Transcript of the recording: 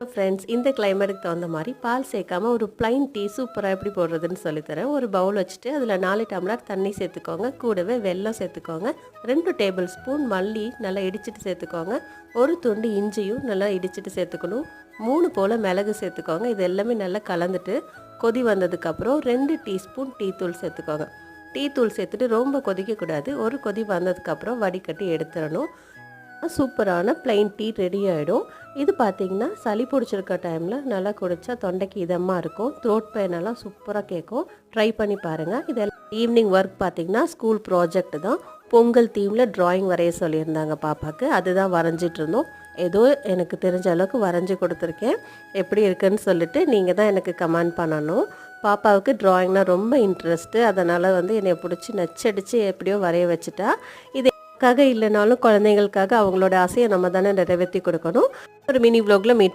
Friends, இந்த கிளைமேட்டுக்கு தகுந்த மாதிரி பால் சேர்க்காம ஒரு ப்ளைன் டீ சூப்பராக எப்படி போடுறதுன்னு சொல்லித்தரேன். ஒரு பவுல் வச்சுட்டு அதில் 4 டம்ளர் தண்ணி சேர்த்துக்கோங்க. கூடவே வெல்லம் சேர்த்துக்கோங்க. 2 டேபிள் ஸ்பூன் மல்லி நல்லா இடிச்சிட்டு சேர்த்துக்கோங்க. ஒரு துண்டு இஞ்சியும் நல்லா இடிச்சிட்டு சேர்த்துக்கணும். 3 போல் மிளகு சேர்த்துக்கோங்க. இது எல்லாமே நல்லா கலந்துட்டு கொதி வந்ததுக்கப்புறம் 2 டீஸ்பூன் டீ தூள் சேர்த்துக்கோங்க. டீ தூள் சேர்த்துட்டு ரொம்ப கொதிக்கக்கூடாது. ஒரு கொதி வந்ததுக்கப்புறம் வடிகட்டி எடுத்துடணும். சூப்பரான ப்ளைன் டீ ரெடி ஆகிடும். இது பார்த்திங்கன்னா சளி பிடிச்சிருக்க டைமில் நல்லா குடித்தா தொண்டைக்கு இதமாக இருக்கும். த்ரோட் பெயினெல்லாம் சூப்பராக கேட்கும். ட்ரை பண்ணி பாருங்கள். இதெல்லாம் ஈவினிங் ஒர்க் பார்த்திங்கன்னா ஸ்கூல் ப்ராஜெக்ட் தான். பொங்கல் தீமில் ட்ராயிங் வரைய சொல்லியிருந்தாங்க பாப்பாவுக்கு. அதுதான் வரைஞ்சிட்டு இருந்தோம். ஏதோ எனக்கு தெரிஞ்ச அளவுக்கு வரைஞ்சி கொடுத்துருக்கேன். எப்படி இருக்குன்னு சொல்லிட்டு நீங்கள் தான் எனக்கு கமெண்ட் பண்ணணும். பாப்பாவுக்கு ட்ராயிங்னால் ரொம்ப இன்ட்ரெஸ்ட்டு. அதனால் என்னை பிடிச்சி நச்சடித்து எப்படியோ வரைய வச்சுட்டா. இது இல்லைனாலும் குழந்தைங்களுக்காக அவங்களோட ஆசையை நம்ம தானே நிறைவேற்றி கொடுக்கணும். ஒரு மினி வ்ளாகில் மீட்